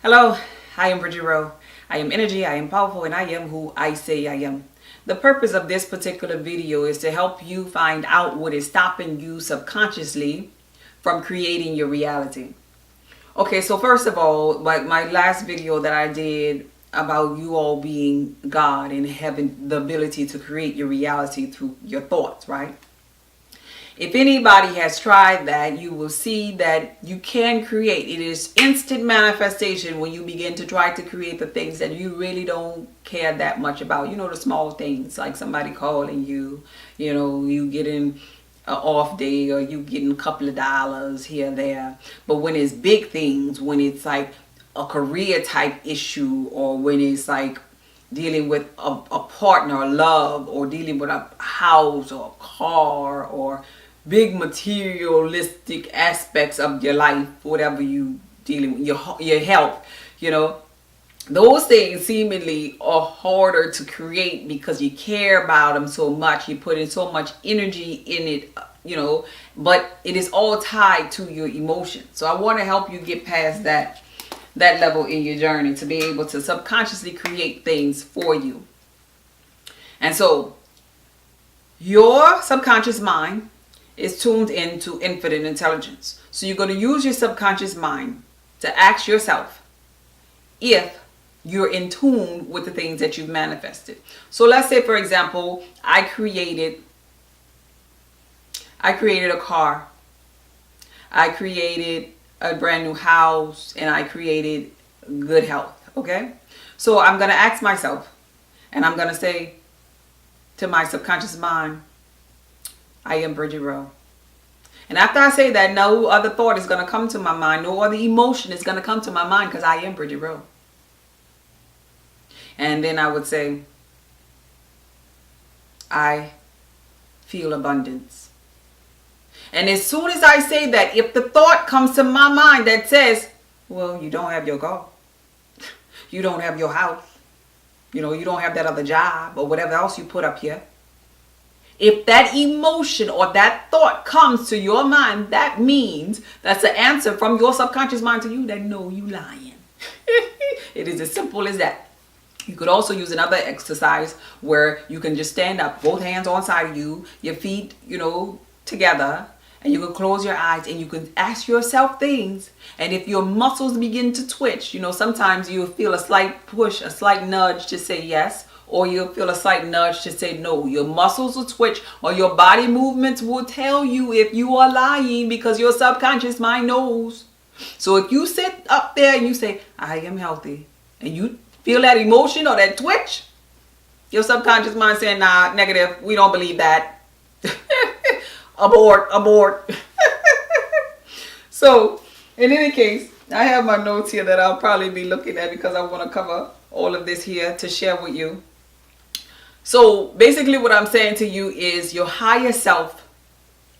Hello, I am Bridget Rowe. I am energy, I am powerful, and I am who I say I am. The purpose of this particular video is to help you find out what is stopping you subconsciously from creating your reality. Okay, so first of all, like my last video that I did about you all being God and having the ability to create your reality through your thoughts, right? If anybody has tried that, you will see that you can create. It is instant manifestation when you begin to try to create the things that you really don't care that much about. You know, the small things like somebody calling you, you getting an off day or you getting a couple of dollars here and there. But when it's big things, when it's like a career type issue, or when it's like dealing with a partner or love, or dealing with a house or a car, or big materialistic aspects of your life, whatever you dealing with, your health, those things seemingly are harder to create because you care about them so much. You put in so much energy in it, but it is all tied to your emotions. So I want to help you get past that level in your journey to be able to subconsciously create things for you. And so your subconscious mind is tuned into infinite intelligence. So you're going to use your subconscious mind to ask yourself if you're in tune with the things that you've manifested. So let's say, for example, I created a car, I created a brand new house, and I created good health. Okay, so I'm going to ask myself, and I'm going to say to my subconscious mind, I am Bridget Rowe. And after I say that, no other thought is going to come to my mind. No other emotion is going to come to my mind, because I am Bridget Rowe. And then I would say, I feel abundance. And as soon as I say that, if the thought comes to my mind that says, well, you don't have your car, you don't have your house, you don't have that other job or whatever else you put up here. If that emotion or that thought comes to your mind, that means that's an answer from your subconscious mind to you that no, you lying. It is as simple as that. You could also use another exercise where you can just stand up, both hands on side of you, your feet, together, and you can close your eyes and you can ask yourself things. And if your muscles begin to twitch, sometimes you'll feel a slight push, a slight nudge to say yes, or you'll feel a slight nudge to say no. Your muscles will twitch, or your body movements will tell you if you are lying, because your subconscious mind knows. So if you sit up there and you say, I am healthy, and you feel that emotion or that twitch, your subconscious mind saying, nah, negative, we don't believe that. Abort. So in any case, I have my notes here that I'll probably be looking at, because I want to cover all of this here to share with you. So basically what I'm saying to you is your higher self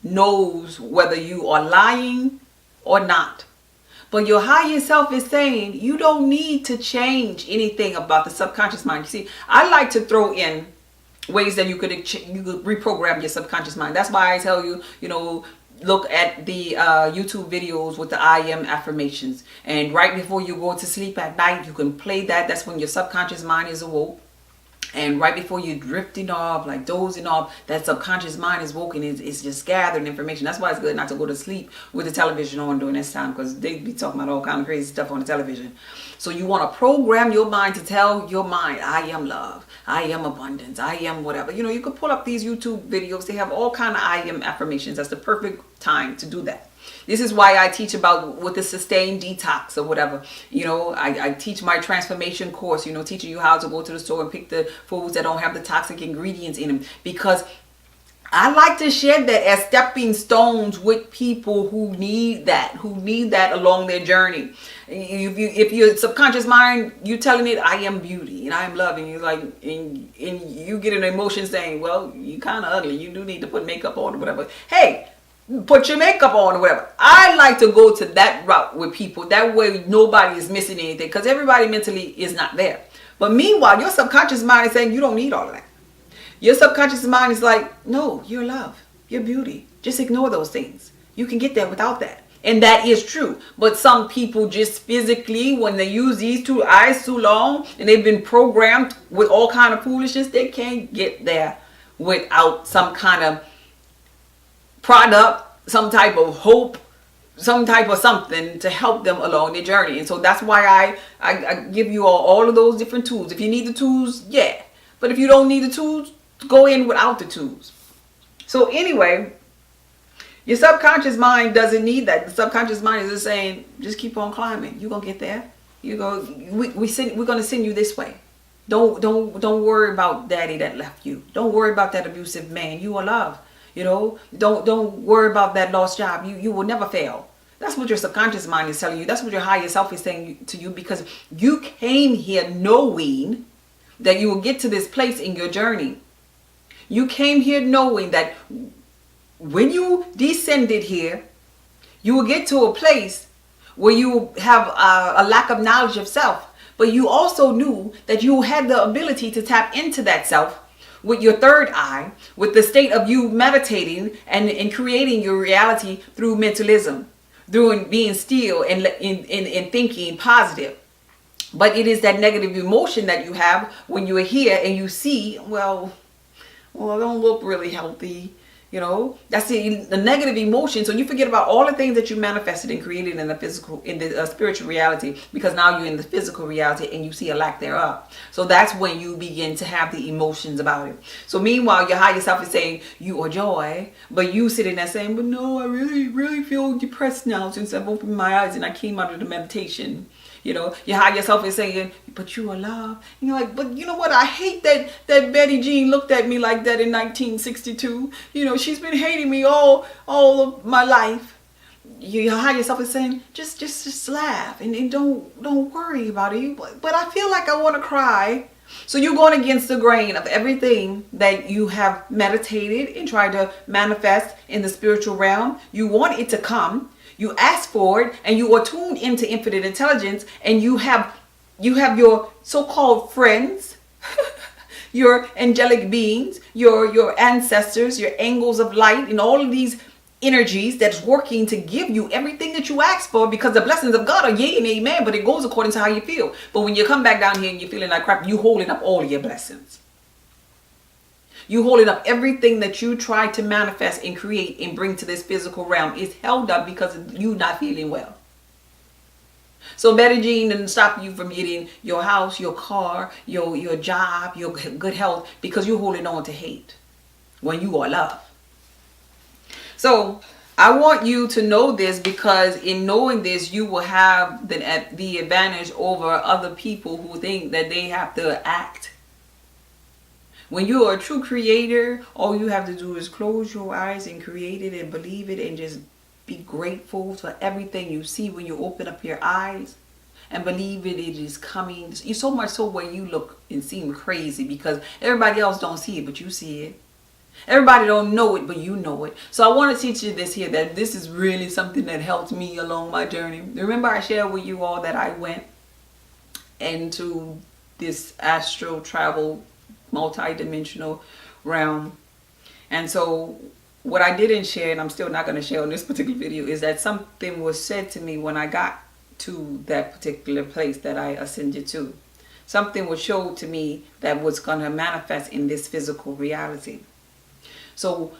knows whether you are lying or not. But your higher self is saying you don't need to change anything about the subconscious mind. You see, I like to throw in ways that you could reprogram your subconscious mind. That's why I tell you, look at the YouTube videos with the I am affirmations. And right before you go to sleep at night, you can play that. That's when your subconscious mind is awoke. And right before you're drifting off, like dozing off, that subconscious mind is woken. It's just gathering information. That's why it's good not to go to sleep with the television on during this time, because they be talking about all kind of crazy stuff on the television. So you want to program your mind to tell your mind, I am love, I am abundance, I am whatever. You could pull up these YouTube videos. They have all kind of I am affirmations. That's the perfect time to do that. This is why I teach about with the sustained detox or whatever. I teach my transformation course, teaching you how to go to the store and pick the foods that don't have the toxic ingredients in them. Because I like to share that as stepping stones with people who need that along their journey. If your subconscious mind, you telling it, I am beauty and I am love, and you're like, and you get an emotion saying, well, you kind of ugly, you do need to put makeup on or whatever. Hey, put your makeup on or whatever. I like to go to that route with people. That way nobody is missing anything, because everybody mentally is not there. But meanwhile, your subconscious mind is saying you don't need all of that. Your subconscious mind is like, no, you're love, you're beauty. Just ignore those things. You can get there without that. And that is true. But some people just physically, when they use these two eyes too long and they've been programmed with all kind of foolishness, they can't get there without some kind of product, some type of hope, some type of something to help them along their journey. And so that's why I give you all of those different tools. If you need the tools, yeah. But if you don't need the tools, go in without the tools. So anyway, your subconscious mind doesn't need that. The subconscious mind is just saying, just keep on climbing. You're gonna get there. We're gonna send you this way. Don't worry about daddy that left you. Don't worry about that abusive man. You are loved. Don't worry about that lost job. You will never fail. That's what your subconscious mind is telling you. That's what your higher self is saying to you, because you came here knowing that you will get to this place in your journey. You came here knowing that when you descended here, you will get to a place where you have a lack of knowledge of self. But you also knew that you had the ability to tap into that self with your third eye, with the state of you meditating and creating your reality through mentalism, through being still and thinking positive. But it is that negative emotion that you have when you are here and you see, well, I don't look really healthy. That's the negative emotion. So you forget about all the things that you manifested and created in the spiritual reality, because now you're in the physical reality and you see a lack thereof. So that's when you begin to have the emotions about it. So meanwhile, your higher self is saying you are joy, but you sitting there saying, but no, I really, really feel depressed now since I've opened my eyes and I came out of the meditation. Your higher self is saying, but you are love. And you're like, but you know what? I hate that Betty Jean looked at me like that in 1962. She's been hating me all of my life. Your higher self is saying, just laugh and don't worry about it. But I feel like I want to cry. So you're going against the grain of everything that you have meditated and tried to manifest in the spiritual realm. You want it to come. You ask for it, and you are tuned into infinite intelligence, and you have your so-called friends, your angelic beings, your ancestors, your angels of light, and all of these energies that's working to give you everything that you ask for, because the blessings of God are yea and amen, but it goes according to how you feel. But when you come back down here and you're feeling like crap, you holding up all your blessings. You holding up everything that you try to manifest and create and bring to this physical realm is held up because of you not feeling well. So Betty Jean didn't stop you from getting your house, your car, your job, your good health, because you're holding on to hate when you are love. So I want you to know this, because in knowing this, you will have the advantage over other people who think that they have to act. When you are a true creator, all you have to do is close your eyes and create it and believe it and just be grateful for everything you see when you open up your eyes and believe it is coming. You so much so where you look and seem crazy because everybody else don't see it, but you see it. Everybody don't know it, but you know it. So I want to teach you this here, that this is really something that helped me along my journey. Remember I shared with you all that I went into this astral travel multi-dimensional realm. And so what I didn't share, and I'm still not going to share on this particular video, is that something was said to me when I got to that particular place that I ascended to. Something was showed to me that was going to manifest in this physical reality. So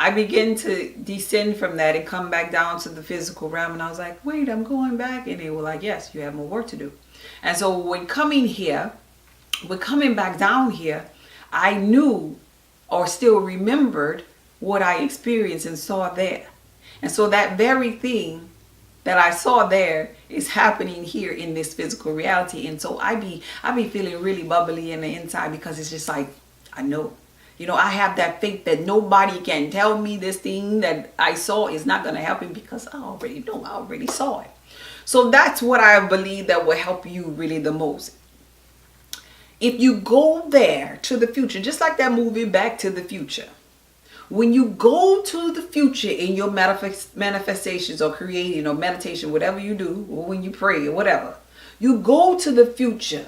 I began to descend from that and come back down to the physical realm, and I was like, wait, I'm going back. And they were like, yes, you have more work to do. And so when coming back down here, I knew or still remembered what I experienced and saw there. And so that very thing that I saw there is happening here in this physical reality. And so I be feeling really bubbly in the inside, because it's just like, I know. I have that faith that nobody can tell me this thing that I saw is not going to happen, because I already know, I already saw it. So that's what I believe that will help you really the most. If you go there to the future, just like that movie Back to the Future, when you go to the future in your manifestations or creating or meditation, whatever you do, or when you pray or whatever, you go to the future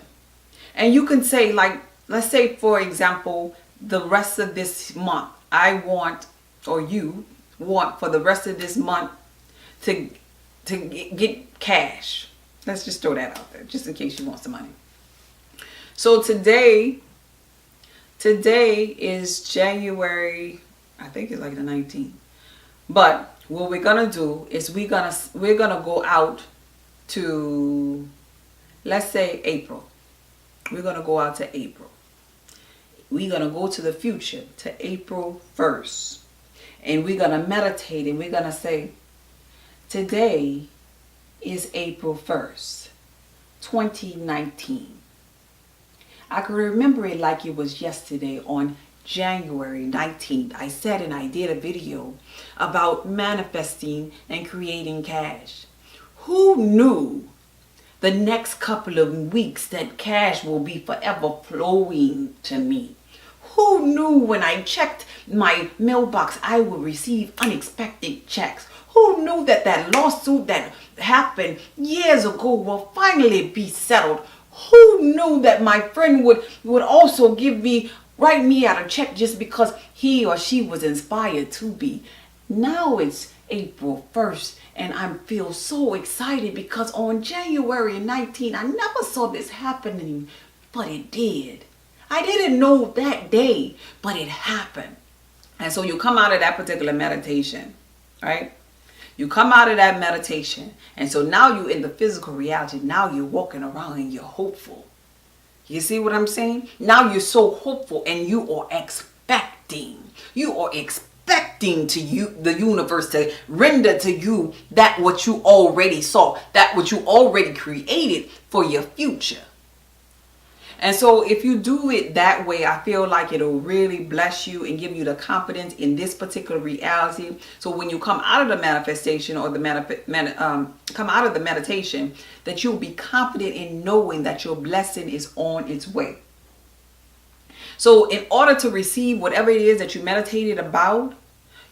and you can say, like, let's say, for example, the rest of this month, I want, or you want for the rest of this month to get cash. Let's just throw that out there, just in case you want some money. So today is January, I think it's like the 19th. But what we're gonna do is we're gonna go out to, let's say, April. We're gonna go out to April. We're gonna go to the future, to April 1st. And we're gonna meditate and we're gonna say, today is April 1st, 2019. I can remember it like it was yesterday. On January 19th, I said and I did a video about manifesting and creating cash. Who knew the next couple of weeks that cash will be forever flowing to me? Who knew when I checked my mailbox I would receive unexpected checks? Who knew that that lawsuit that happened years ago will finally be settled? Who knew that my friend would also write me out a check just because he or she was inspired to be? Now it's April 1st and I feel so excited because on January 19th, I never saw this happening, but it did. I didn't know that day, but it happened. And so you come out of that particular meditation, right? You come out of that meditation, and so now you're in the physical reality. Now you're walking around and you're hopeful. You see what I'm saying? Now you're so hopeful and you are expecting. You are expecting the universe to render to you that what you already saw, that what you already created for your future. And so if you do it that way, I feel like it'll really bless you and give you the confidence in this particular reality. So when you come out of the manifestation or come out of the meditation, that you'll be confident in knowing that your blessing is on its way. So in order to receive whatever it is that you meditated about,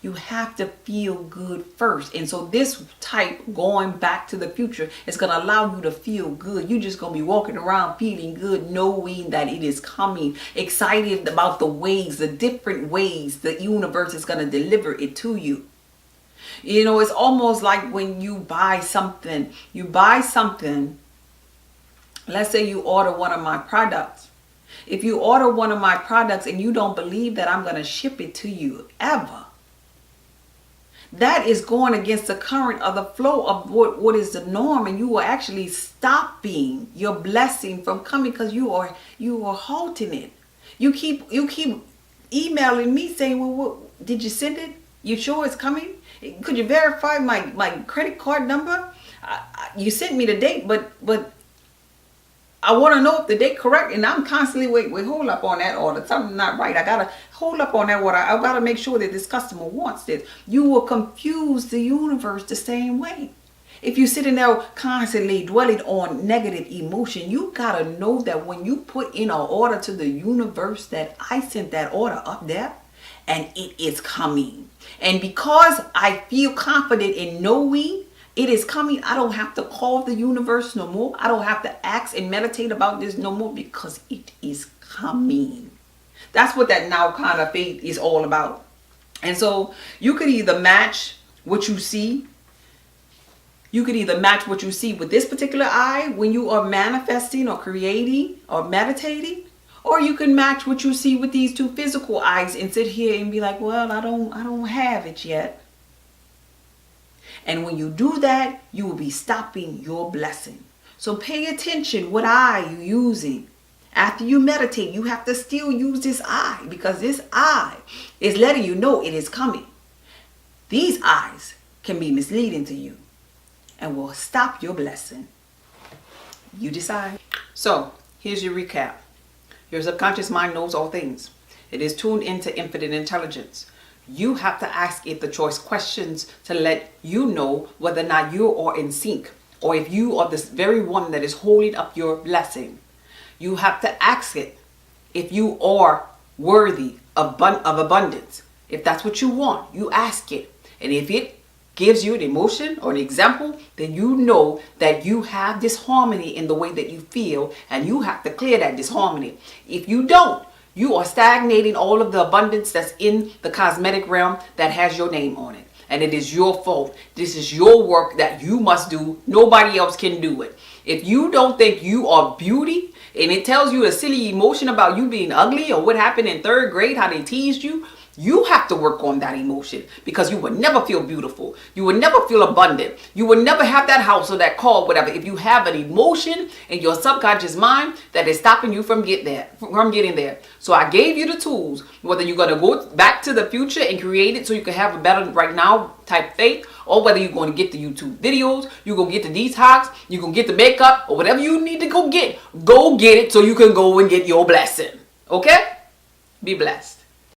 you have to feel good first. And so this type, going back to the future, is going to allow you to feel good. You're just going to be walking around feeling good, knowing that it is coming, excited about the different ways the universe is going to deliver it to you. You know, it's almost like when you buy something, let's say you order one of my products. If you order one of my products and you don't believe that I'm going to ship it to you ever, that is going against the current of the flow of what is the norm, and you are actually stopping your blessing from coming because you are halting it. You keep emailing me saying, well, did you send it? You sure it's coming? Could you verify my credit card number? You sent me the date, but I want to know if the date correct, and I'm constantly wait, hold up on that order. Something's not right. I gotta hold up on that order. I gotta make sure that this customer wants this. You will confuse the universe the same way. If you're sitting there constantly dwelling on negative emotion, you gotta know that when you put in an order to the universe, that I sent that order up there, and it is coming. And because I feel confident in knowing it is coming, I don't have to call the universe no more. I don't have to ask and meditate about this no more, because it is coming. That's what that now kind of faith is all about. And so you could either match what you see. You could either match what you see with this particular eye when you are manifesting or creating or meditating, or you can match what you see with these two physical eyes and sit here and be like, well, I don't have it yet. And when you do that, you will be stopping your blessing. So pay attention. What eye you using? After you meditate, you have to still use this eye, because this eye is letting you know it is coming. These eyes can be misleading to you and will stop your blessing. You decide. So here's your recap. Your subconscious mind knows all things. It is tuned into infinite intelligence. You have to ask it the choice questions to let you know whether or not you are in sync, or if you are this very one that is holding up your blessing. You have to ask it if you are worthy of abundance. If that's what you want, you ask it. And if it gives you an emotion or an example, then you know that you have disharmony in the way that you feel, and you have to clear that disharmony. If you don't, you are stagnating all of the abundance that's in the cosmetic realm that has your name on it. and it is your fault. This is your work that you must do. Nobody else can do it. If you don't think you are beauty, and it tells you a silly emotion about you being ugly or what happened in 3rd grade, how they teased you, you have to work on that emotion, because you will never feel beautiful. You will never feel abundant. You will never have that house or that car, whatever, if you have an emotion in your subconscious mind that is stopping you from getting there. So I gave you the tools, whether you're going to go back to the future and create it so you can have a better right now type faith, or whether you're going to get the YouTube videos, you're going to get the detox, you're going to get the makeup, or whatever you need to go get it so you can go and get your blessing. Okay? Be blessed.